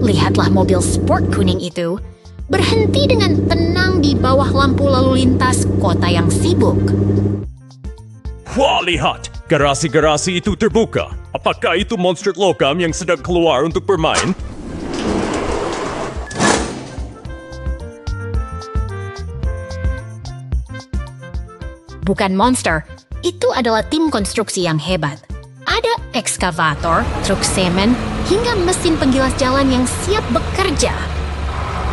Lihatlah mobil sport kuning itu berhenti dengan tenang di bawah lampu lalu lintas kota yang sibuk. Wah, lihat! Garasi-garasi itu terbuka. Apakah itu monster logam yang sedang keluar untuk bermain? Bukan monster, itu adalah tim konstruksi yang hebat. Ada ekskavator, truk semen, hingga mesin penggilas jalan yang siap bekerja.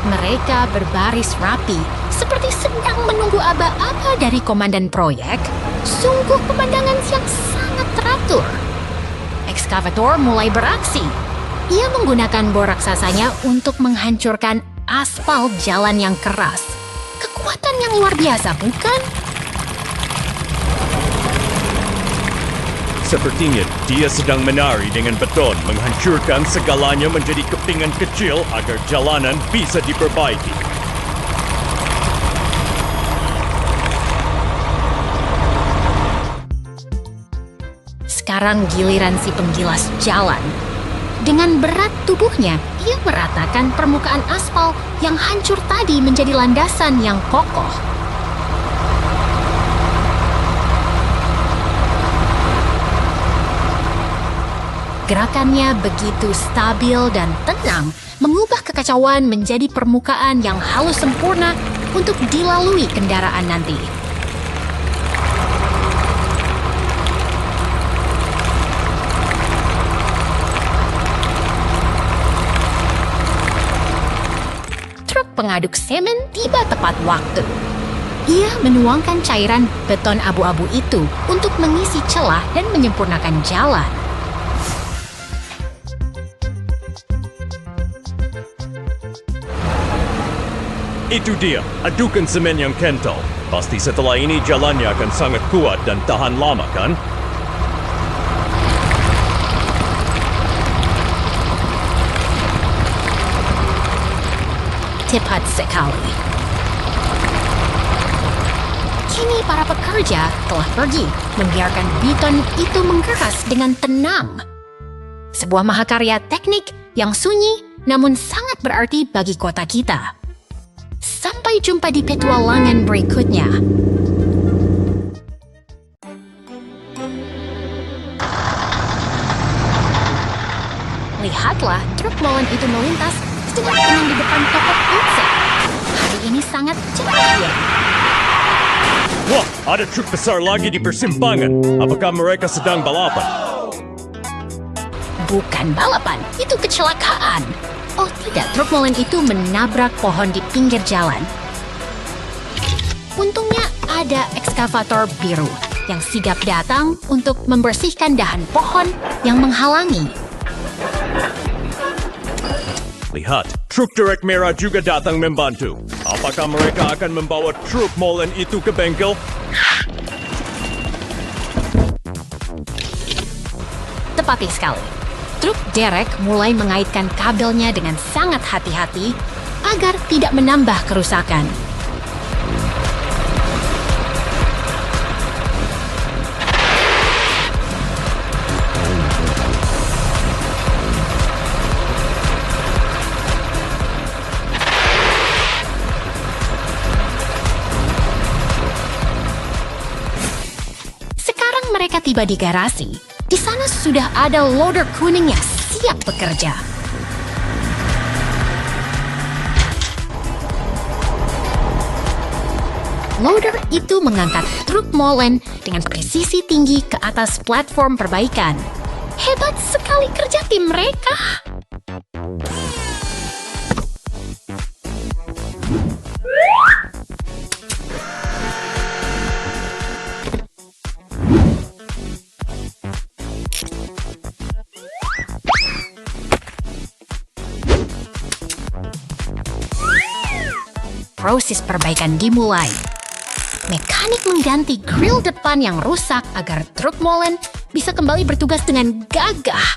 Mereka berbaris rapi, seperti sedang menunggu aba-aba dari komandan proyek. Sungguh pemandangan yang sangat teratur. Ekskavator mulai beraksi. Ia menggunakan bor raksasanya untuk menghancurkan aspal jalan yang keras. Kekuatan yang luar biasa, bukan? Sepertinya dia sedang menari dengan beton, menghancurkan segalanya menjadi kepingan kecil agar jalanan bisa diperbaiki. Sekarang giliran si penggilas jalan. Dengan berat tubuhnya, ia meratakan permukaan aspal yang hancur tadi menjadi landasan yang kokoh. Gerakannya begitu stabil dan tenang, mengubah kekacauan menjadi permukaan yang halus sempurna untuk dilalui kendaraan nanti. Truk pengaduk semen tiba tepat waktu. Ia menuangkan cairan beton abu-abu itu untuk mengisi celah dan menyempurnakan jalan. Itu dia, adukan semen yang kental. Pasti setelah ini jalannya akan sangat kuat dan tahan lama, kan? Tepat sekali. Kini para pekerja telah pergi, membiarkan beton itu mengeras dengan tenang. Sebuah mahakarya teknik yang sunyi namun sangat berarti bagi kota kita. Sampai jumpa di petualangan berikutnya. Lihatlah, truk molen itu melintas sedang tenang di depan toko pizza. Hari ini sangat ceria. Wah, ada truk besar lagi di persimpangan. Apakah mereka sedang balapan? Bukan balapan, itu kecelakaan. Oh tidak, truk molen itu menabrak pohon di pinggir jalan. Untungnya ada ekskavator biru yang sigap datang untuk membersihkan dahan pohon yang menghalangi. Lihat, truk derek merah juga datang membantu. Apakah mereka akan membawa truk molen itu ke bengkel? Tepati sekali. Truk derek mulai mengaitkan kabelnya dengan sangat hati-hati agar tidak menambah kerusakan. Sekarang mereka tiba di garasi. Di sana sudah ada loader kuning yang siap bekerja. Loader itu mengangkat truk molen dengan presisi tinggi ke atas platform perbaikan. Hebat sekali kerja tim mereka. Proses perbaikan dimulai. Mekanik mengganti grill depan yang rusak agar truk molen bisa kembali bertugas dengan gagah.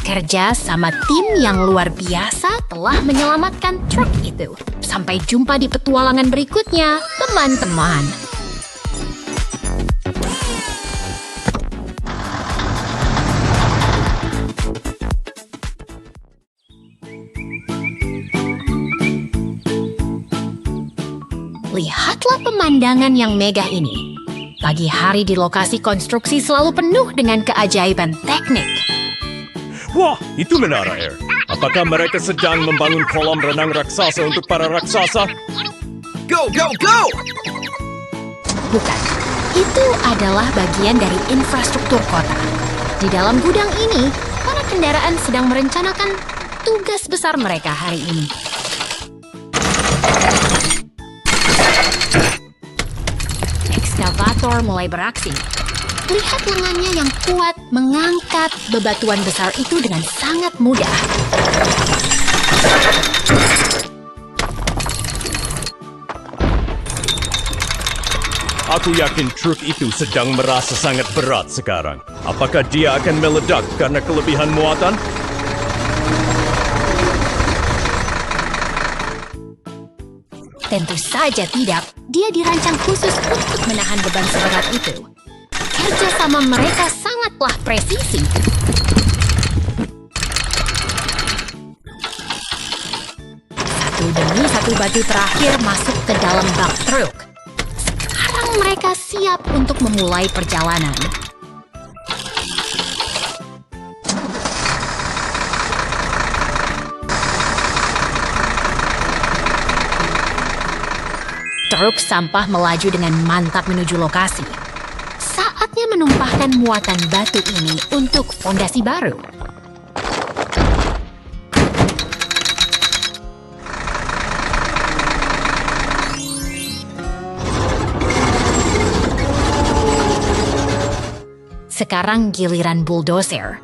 Kerja sama tim yang luar biasa telah menyelamatkan truk itu. Sampai jumpa di petualangan berikutnya, teman-teman. Lihatlah pemandangan yang megah ini. Pagi hari di lokasi konstruksi selalu penuh dengan keajaiban teknik. Wah, itu menara air. Apakah mereka sedang membangun kolam renang raksasa untuk para raksasa? Go, go, go! Bukan, itu adalah bagian dari infrastruktur kota. Di dalam gudang ini, para kendaraan sedang merencanakan tugas besar mereka hari ini. Ekskavator mulai beraksi. Lihat lengannya yang kuat mengangkat bebatuan besar itu dengan sangat mudah. Aku yakin truk itu sedang merasa sangat berat sekarang. Apakah dia akan meledak karena kelebihan muatan? Tentu saja tidak. Dia dirancang khusus untuk menahan beban seberat itu. Kerjasama mereka sangatlah presisi. Satu demi satu batu terakhir masuk ke dalam bak truk. Sekarang mereka siap untuk memulai perjalanan. Truk sampah melaju dengan mantap menuju lokasi. Saatnya menumpahkan muatan batu ini untuk fondasi baru. Sekarang giliran bulldozer.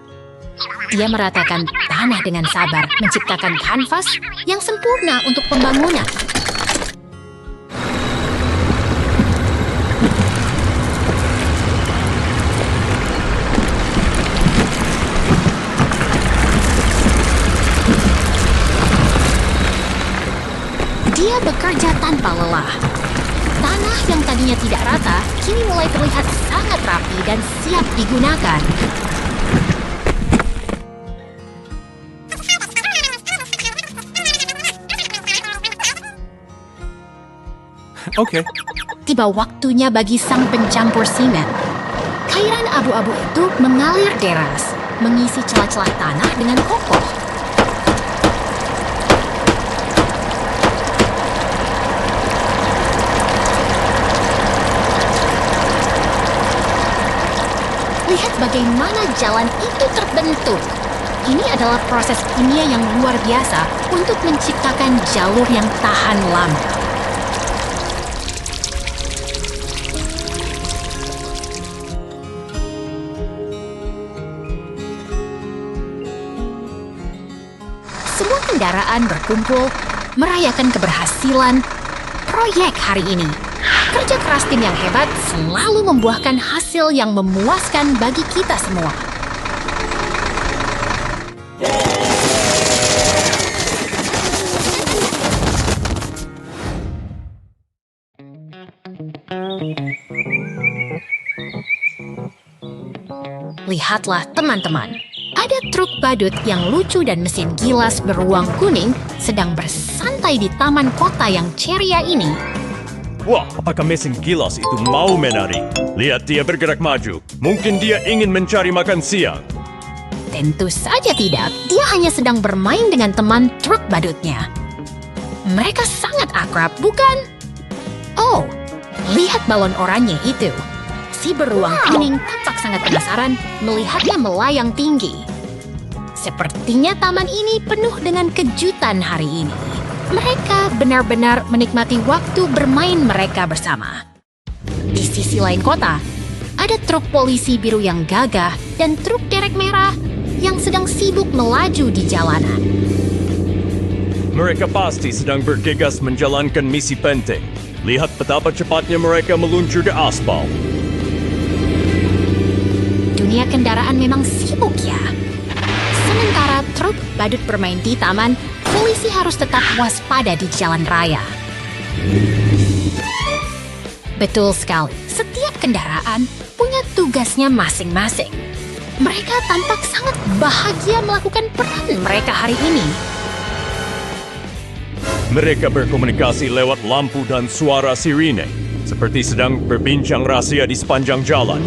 Dia meratakan tanah dengan sabar, menciptakan kanvas yang sempurna untuk pembangunan. Dia bekerja tanpa lelah. Tanah yang tadinya tidak rata, kini mulai terlihat sangat rapi dan siap digunakan. Okay. Tiba waktunya bagi sang pencampur simen. Cairan abu-abu itu mengalir deras, mengisi celah-celah tanah dengan kokoh. Lihat bagaimana jalan itu terbentuk. Ini adalah proses kimia yang luar biasa untuk menciptakan jalur yang tahan lama. Semua kendaraan berkumpul merayakan keberhasilan proyek hari ini. Kerja keras tim yang hebat selalu membuahkan hasil yang memuaskan bagi kita semua. Lihatlah teman-teman, ada truk badut yang lucu dan mesin gilas beruang kuning sedang bersantai di taman kota yang ceria ini. Wah, apakah mesin gilas itu mau menari? Lihat dia bergerak maju. Mungkin dia ingin mencari makan siang. Tentu saja tidak. Dia hanya sedang bermain dengan teman truk badutnya. Mereka sangat akrab, bukan? Oh, lihat balon oranye itu. Si beruang kuning tampak sangat penasaran melihatnya melayang tinggi. Sepertinya taman ini penuh dengan kejutan hari ini. Mereka benar-benar menikmati waktu bermain mereka bersama. Di sisi lain kota, ada truk polisi biru yang gagah dan truk derek merah yang sedang sibuk melaju di jalanan. Mereka pasti sedang bergegas menjalankan misi penting. Lihat betapa cepatnya mereka meluncur di aspal. Dunia kendaraan memang sibuk ya. Sementara truk badut bermain di taman, polisi harus tetap waspada di jalan raya. Betul sekali, setiap kendaraan punya tugasnya masing-masing. Mereka tampak sangat bahagia melakukan peran mereka hari ini. Mereka berkomunikasi lewat lampu dan suara sirine, seperti sedang berbincang rahasia di sepanjang jalan.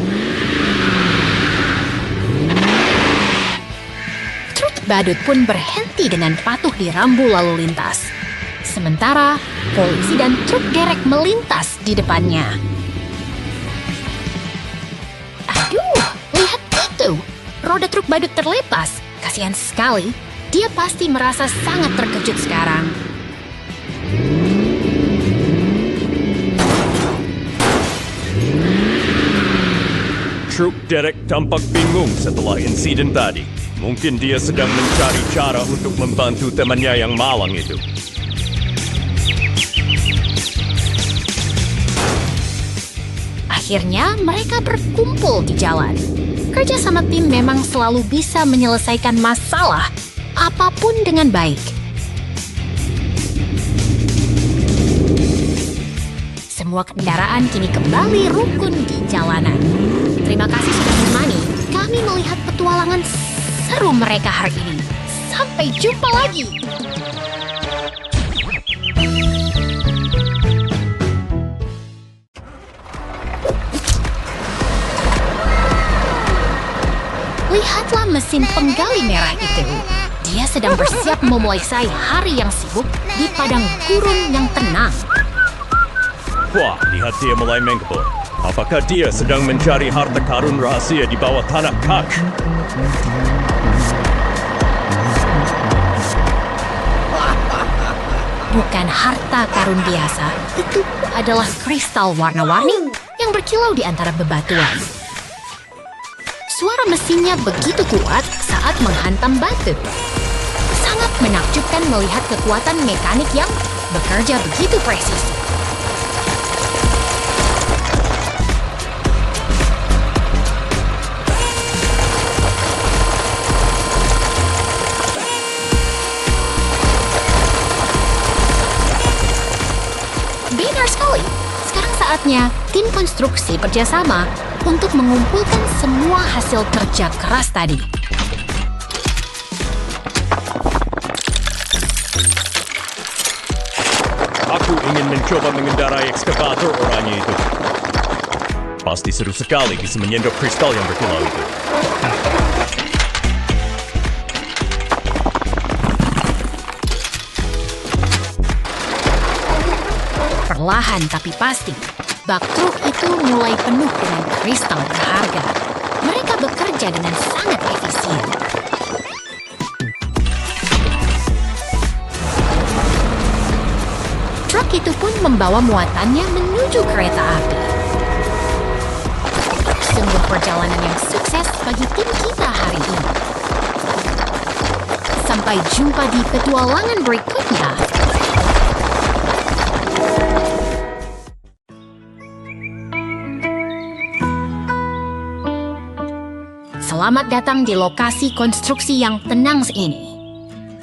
Truk badut pun berhenti dengan patuh di rambu lalu lintas. Sementara polisi dan truk derek melintas di depannya. Aduh, lihat itu! Roda truk badut terlepas. Kasihan sekali, dia pasti merasa sangat terkejut sekarang. Truk derek tampak bingung setelah insiden tadi. Mungkin dia sedang mencari cara untuk membantu temannya yang malang itu. Akhirnya mereka berkumpul di jalan. Kerja sama tim memang selalu bisa menyelesaikan masalah apapun dengan baik. Semua kendaraan kini kembali rukun di jalanan. Terima kasih sudah menemani kami melihat petualangan seru mereka hari ini. Sampai jumpa lagi! Lihatlah mesin penggali merah itu. Dia sedang bersiap memulai hari yang sibuk di padang gurun yang tenang. Wah, lihat dia mulai mengkebun. Apakah dia sedang mencari harta karun rahasia di bawah tanah kak? Bukan harta karun biasa, itu adalah kristal warna-warni yang berkilau di antara bebatuan. Suara mesinnya begitu kuat saat menghantam batu. Sangat menakjubkan melihat kekuatan mekanik yang bekerja begitu presisi. Benar sekali. Sekarang saatnya tim konstruksi bekerjasama untuk mengumpulkan semua hasil kerja keras tadi. Aku ingin mencoba mengendarai ekskavator oranye itu. Pasti seru sekali bisa menyendok kristal yang berkilau itu. Perlahan tapi pasti, bak truk itu mulai penuh dengan kristal berharga. Mereka bekerja dengan sangat efisien. Truk itu pun membawa muatannya menuju kereta api. Sungguh perjalanan yang sukses bagi tim kita hari ini. Sampai jumpa di petualangan berikutnya. Selamat datang di lokasi konstruksi yang tenang ini.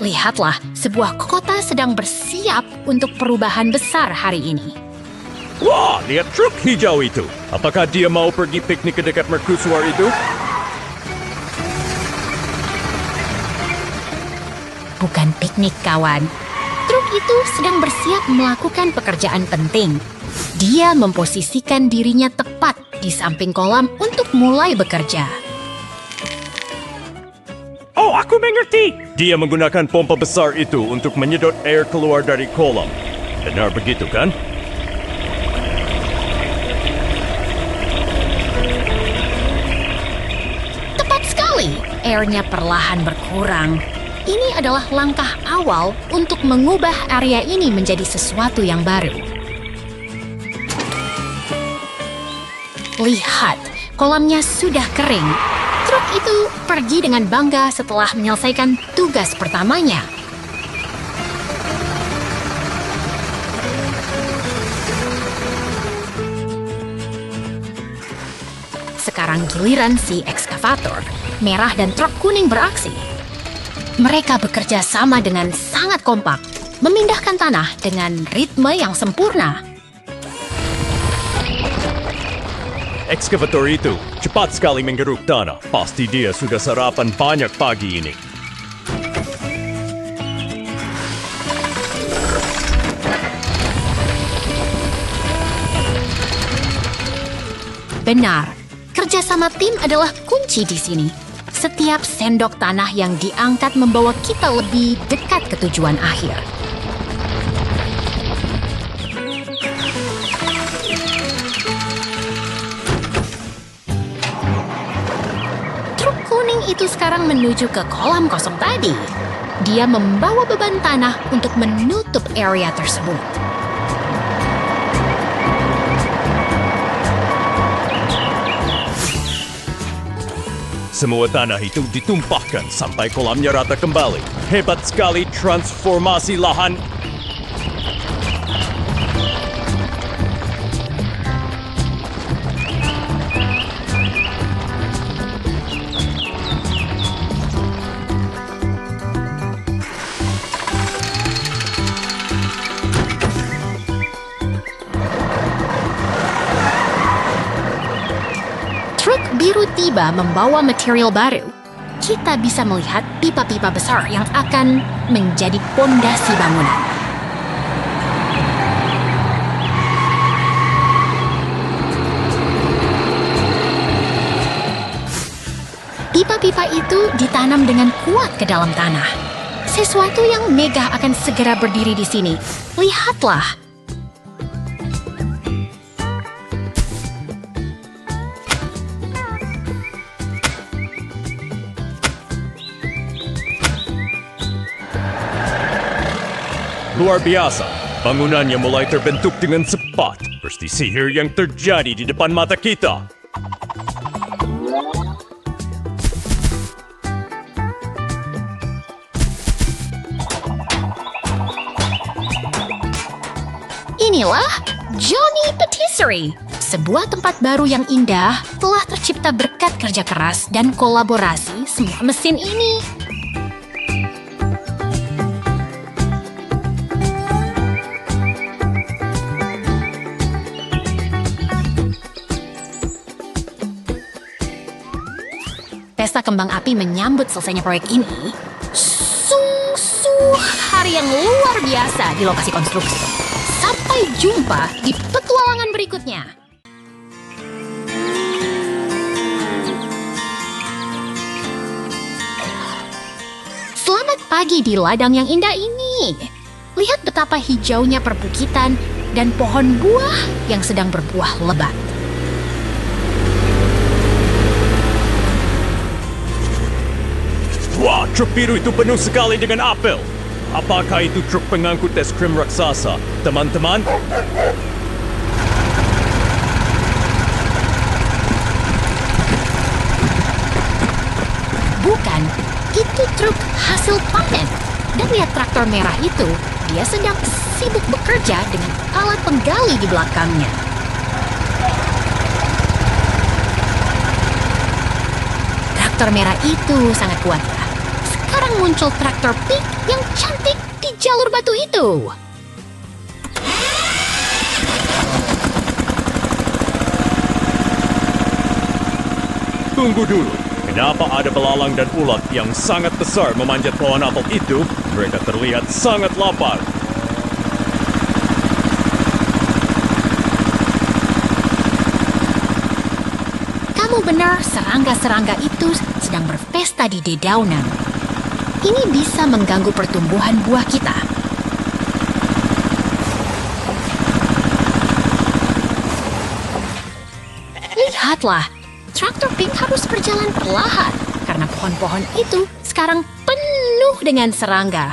Lihatlah, sebuah kota sedang bersiap untuk perubahan besar hari ini. Wah, lihat truk hijau itu. Apakah dia mau pergi piknik ke dekat mercusuar itu? Bukan piknik, kawan. Truk itu sedang bersiap melakukan pekerjaan penting. Dia memposisikan dirinya tepat di samping kolam untuk mulai bekerja. Oh, aku mengerti. Dia menggunakan pompa besar itu untuk menyedot air keluar dari kolam. Benar begitu, kan? Tepat sekali. Airnya perlahan berkurang. Ini adalah langkah awal untuk mengubah area ini menjadi sesuatu yang baru. Lihat, kolamnya sudah kering. Truk itu pergi dengan bangga setelah menyelesaikan tugas pertamanya. Sekarang giliran si ekskavator, merah dan truk kuning beraksi. Mereka bekerja sama dengan sangat kompak, memindahkan tanah dengan ritme yang sempurna. Ekskavator itu cepat sekali menggeruk tanah. Pasti dia sudah sarapan banyak pagi ini. Benar, kerjasama tim adalah kunci di sini. Setiap sendok tanah yang diangkat membawa kita lebih dekat ke tujuan akhir. Truk kuning itu sekarang menuju ke kolam kosong tadi. Dia membawa beban tanah untuk menutup area tersebut. Semua tanah itu ditumpahkan sampai kolamnya rata kembali. Hebat sekali transformasi lahan. Truk biru tiba membawa material baru. Kita bisa melihat pipa-pipa besar yang akan menjadi pondasi bangunan. Pipa-pipa itu ditanam dengan kuat ke dalam tanah. Sesuatu yang megah akan segera berdiri di sini. Lihatlah. Luar biasa, bangunannya mulai terbentuk dengan cepat. Seperti sihir yang terjadi di depan mata kita. Inilah Johnny Patisserie, sebuah tempat baru yang indah telah tercipta berkat kerja keras dan kolaborasi semua mesin ini. Pesta kembang api menyambut selesainya proyek ini. Sungguh hari yang luar biasa di lokasi konstruksi. Sampai jumpa di petualangan berikutnya. Selamat pagi di ladang yang indah ini. Lihat betapa hijaunya perbukitan dan pohon buah yang sedang berbuah lebat. Wah, truk biru itu penuh sekali dengan apel. Apakah itu truk pengangkut es krim raksasa, teman-teman? Bukan, itu truk hasil panen. Dan lihat traktor merah itu, dia sedang sibuk bekerja dengan alat penggali di belakangnya. Traktor merah itu sangat kuat ya. Sekarang muncul traktor pink yang cantik di jalur batu itu. Tunggu dulu. Kenapa ada belalang dan ulat yang sangat besar memanjat pohon apel itu? Mereka terlihat sangat lapar. Kamu benar, serangga-serangga itu sedang berpesta di dedaunan. Ini bisa mengganggu pertumbuhan buah kita. Lihatlah, traktor pink harus berjalan perlahan karena pohon-pohon itu sekarang penuh dengan serangga.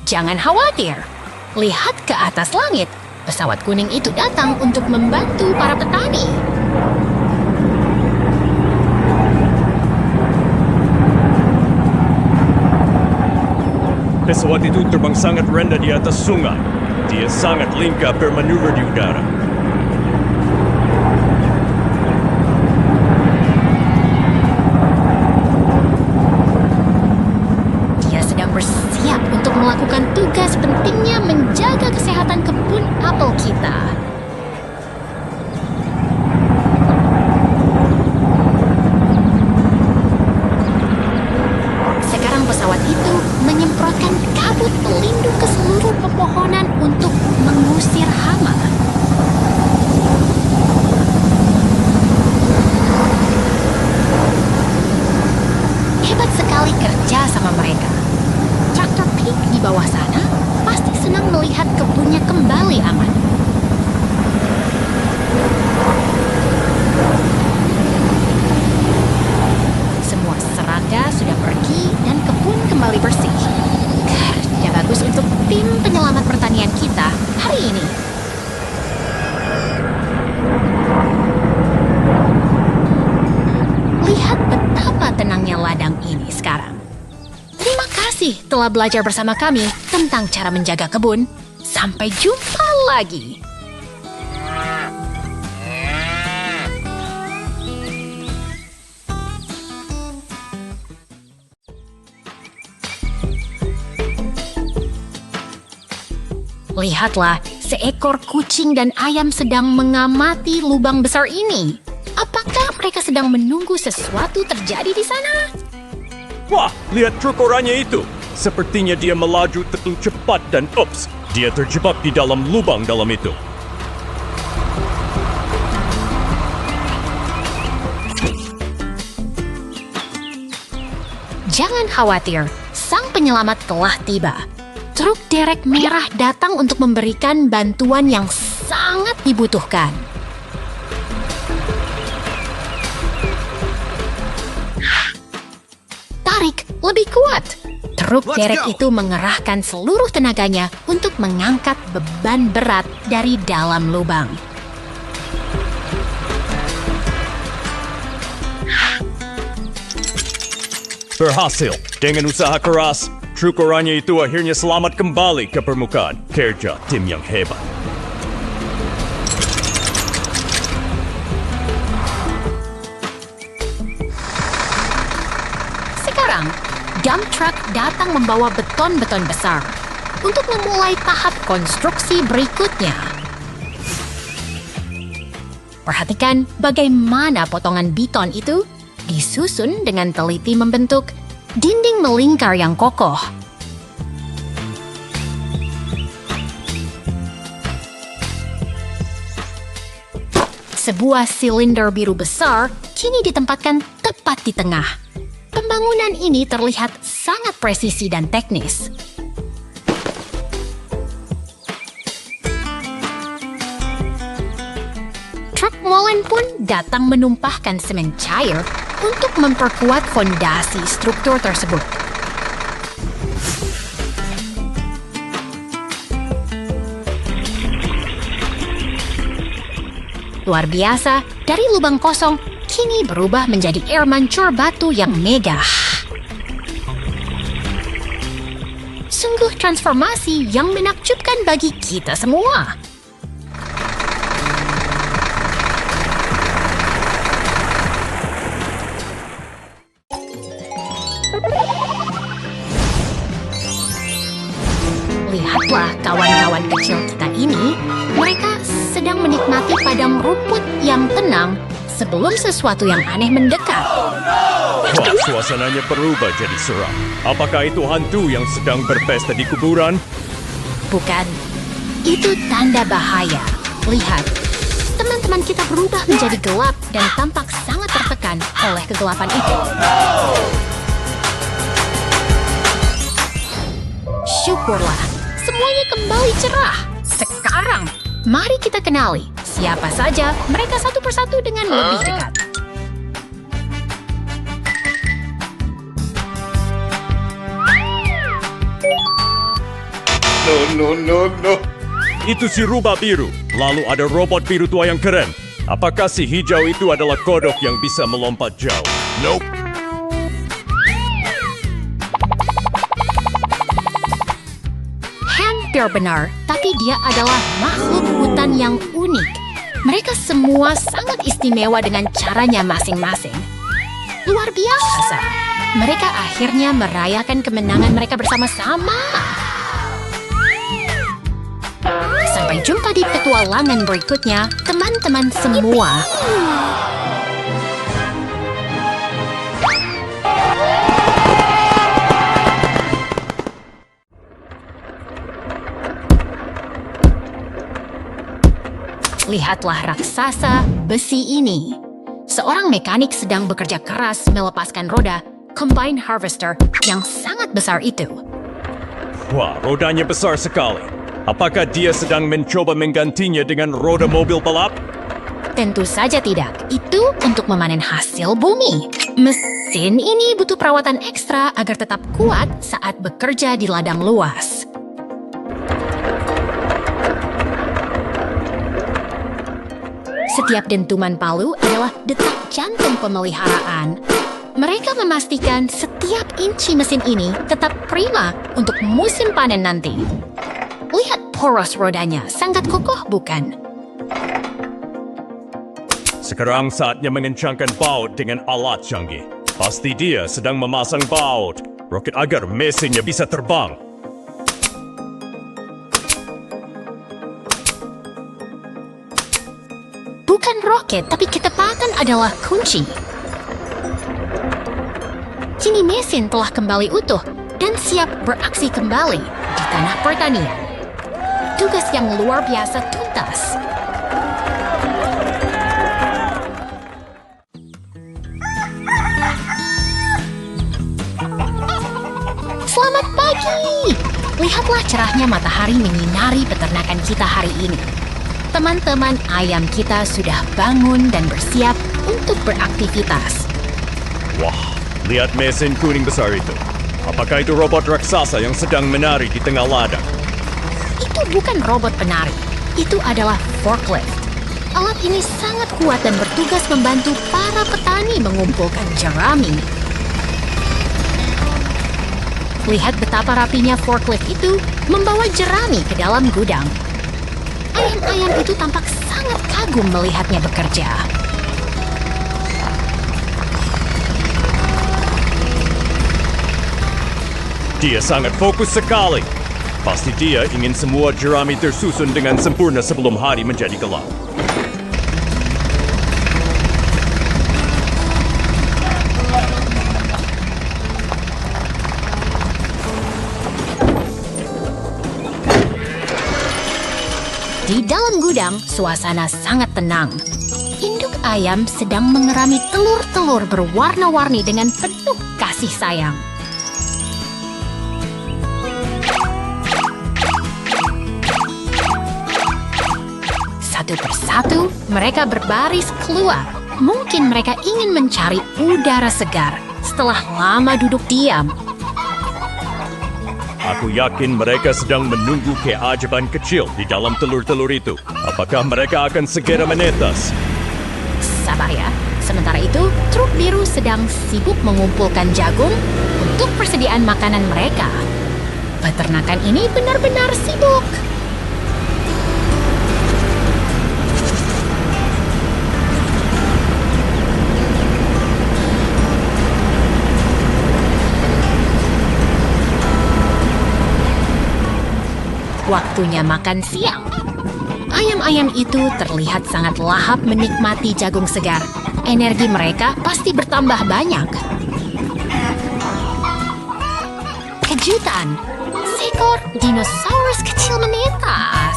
Jangan khawatir, lihat ke atas langit. Pesawat kuning itu datang untuk membantu para petani. Pesawat itu terbang sangat rendah di atas sungai. Dia sangat lincah bermanuver di udara. di bawah sana pasti senang melihat kebunnya kembali aman. Semua serangga sudah pergi dan kebun kembali bersih. Kerja bagus untuk tim penyelamat pertanian kita hari ini. Lihat betapa tenangnya ladang ini sekarang. Terima kasih telah belajar bersama kami tentang cara menjaga kebun. Sampai jumpa lagi. Lihatlah, seekor kucing dan ayam sedang mengamati lubang besar ini. Apakah mereka sedang menunggu sesuatu terjadi di sana? Wah, lihat truk oranye itu. Sepertinya dia melaju terlalu cepat dan ups, dia terjebak di dalam lubang dalam itu. Jangan khawatir, sang penyelamat telah tiba. Truk derek merah datang untuk memberikan bantuan yang sangat dibutuhkan. Tarik lebih kuat. Truk derek itu mengerahkan seluruh tenaganya untuk mengangkat beban berat dari dalam lubang. Berhasil. Dengan usaha keras, truk oranye itu akhirnya selamat kembali ke permukaan. Kerja tim yang hebat. Sekarang, dump truck datang membawa beton-beton besar untuk memulai tahap konstruksi berikutnya. Perhatikan bagaimana potongan beton itu disusun dengan teliti membentuk dinding melingkar yang kokoh. Sebuah silinder biru besar kini ditempatkan tepat di tengah. Pembangunan ini terlihat sangat presisi dan teknis. Truk molen pun datang menumpahkan semen cair untuk memperkuat fondasi struktur tersebut. Luar biasa, dari lubang kosong kini berubah menjadi air mancur batu yang megah. Sungguh transformasi yang menakjubkan bagi kita semua. Lihatlah kawan-kawan kecil kita ini, mereka sedang menikmati padang rumput yang tenang sebelum sesuatu yang aneh mendekat. Wah, suasananya berubah jadi seram. Apakah itu hantu yang sedang berpesta di kuburan? Bukan, itu tanda bahaya. Lihat, teman-teman kita berubah menjadi gelap dan tampak sangat tertekan oleh kegelapan itu. Syukurlah, semuanya kembali cerah. Sekarang, mari kita kenali siapa saja mereka satu persatu dengan lebih dekat. No. Itu si rubah biru. Lalu ada robot biru tua yang keren. Apakah si hijau itu adalah kodok yang bisa melompat jauh? Nope. Hampir benar, tapi dia adalah makhluk hutan yang unik. Mereka semua sangat istimewa dengan caranya masing-masing. Luar biasa. Mereka akhirnya merayakan kemenangan mereka bersama-sama. Sampai jumpa di petualangan berikutnya, teman-teman semua. Lihatlah raksasa besi ini. Seorang mekanik sedang bekerja keras melepaskan roda combine harvester yang sangat besar itu. Wah, rodanya besar sekali. Apakah dia sedang mencoba menggantinya dengan roda mobil balap? Tentu saja tidak. Itu untuk memanen hasil bumi. Mesin ini butuh perawatan ekstra agar tetap kuat saat bekerja di ladang luas. Setiap dentuman palu adalah detak jantung pemeliharaan. Mereka memastikan setiap inci mesin ini tetap prima untuk musim panen nanti. Lihat poros rodanya, sangat kokoh bukan? Sekarang saatnya mengencangkan baut dengan alat canggih. Pasti dia sedang memasang baut roket agar mesinnya bisa terbang. Bukan roket, tapi ketepatan adalah kunci. Kini mesin telah kembali utuh dan siap beraksi kembali di tanah pertanian. Tugas yang luar biasa tuntas. Selamat pagi! Lihatlah cerahnya matahari menyinari peternakan kita hari ini. Teman-teman ayam kita sudah bangun dan bersiap untuk beraktivitas. Wah, lihat mesin kuning besar itu. Apakah itu robot raksasa yang sedang menari di tengah ladang? Itu bukan robot penari, itu adalah forklift. Alat ini sangat kuat dan bertugas membantu para petani mengumpulkan jerami. Lihat betapa rapinya forklift itu membawa jerami ke dalam gudang. Ayam-ayam itu tampak sangat kagum melihatnya bekerja. Dia sangat fokus sekali. Pasti dia ingin semua jerami tersusun dengan sempurna sebelum hari menjadi gelap. Di dalam gudang, suasana sangat tenang. Induk ayam sedang mengerami telur-telur berwarna-warni dengan penuh kasih sayang. Satu persatu, mereka berbaris keluar. Mungkin mereka ingin mencari udara segar setelah lama duduk diam. Aku yakin mereka sedang menunggu keajaiban kecil di dalam telur-telur itu. Apakah mereka akan segera menetas? Sabar ya. Sementara itu, truk biru sedang sibuk mengumpulkan jagung untuk persediaan makanan mereka. Peternakan ini benar-benar sibuk. Waktunya makan siang. Ayam-ayam itu terlihat sangat lahap menikmati jagung segar. Energi mereka pasti bertambah banyak. Kejutan! Seekor dinosaurus kecil menetas.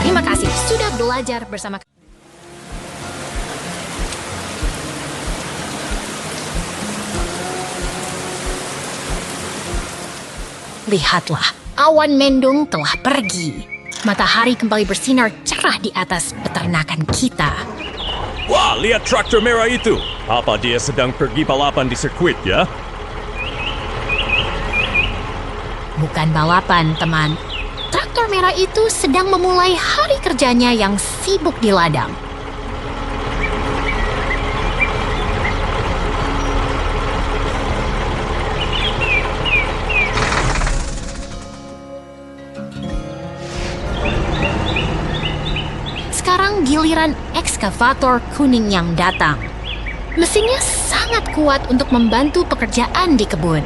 Terima kasih sudah belajar bersama kami. Lihatlah. Awan mendung telah pergi. Matahari kembali bersinar cerah di atas peternakan kita. Wah, lihat traktor merah itu. Apa dia sedang pergi balapan di sirkuit ya? Bukan balapan, teman. Traktor merah itu sedang memulai hari kerjanya yang sibuk di ladang. Sekarang giliran ekskavator kuning yang datang. Mesinnya sangat kuat untuk membantu pekerjaan di kebun.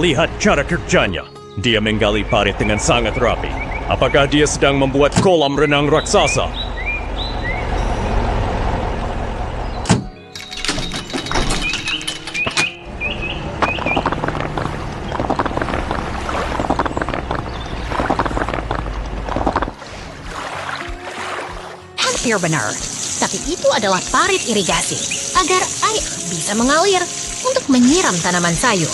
Lihat cara kerjanya. Dia menggali parit dengan sangat rapi. Apakah dia sedang membuat kolam renang raksasa? pasir benar. Tapi itu adalah parit irigasi agar air bisa mengalir untuk menyiram tanaman sayur.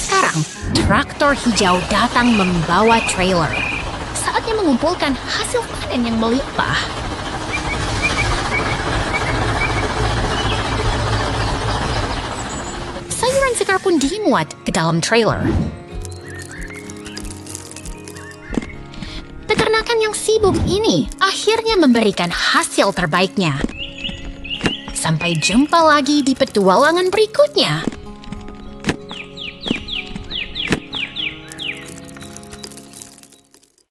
Sekarang, traktor hijau datang membawa trailer. Saatnya mengumpulkan hasil panen yang melimpah. Sayuran segar pun dimuat ke dalam trailer. Peternakan yang sibuk ini akhirnya memberikan hasil terbaiknya. Sampai jumpa lagi di petualangan berikutnya.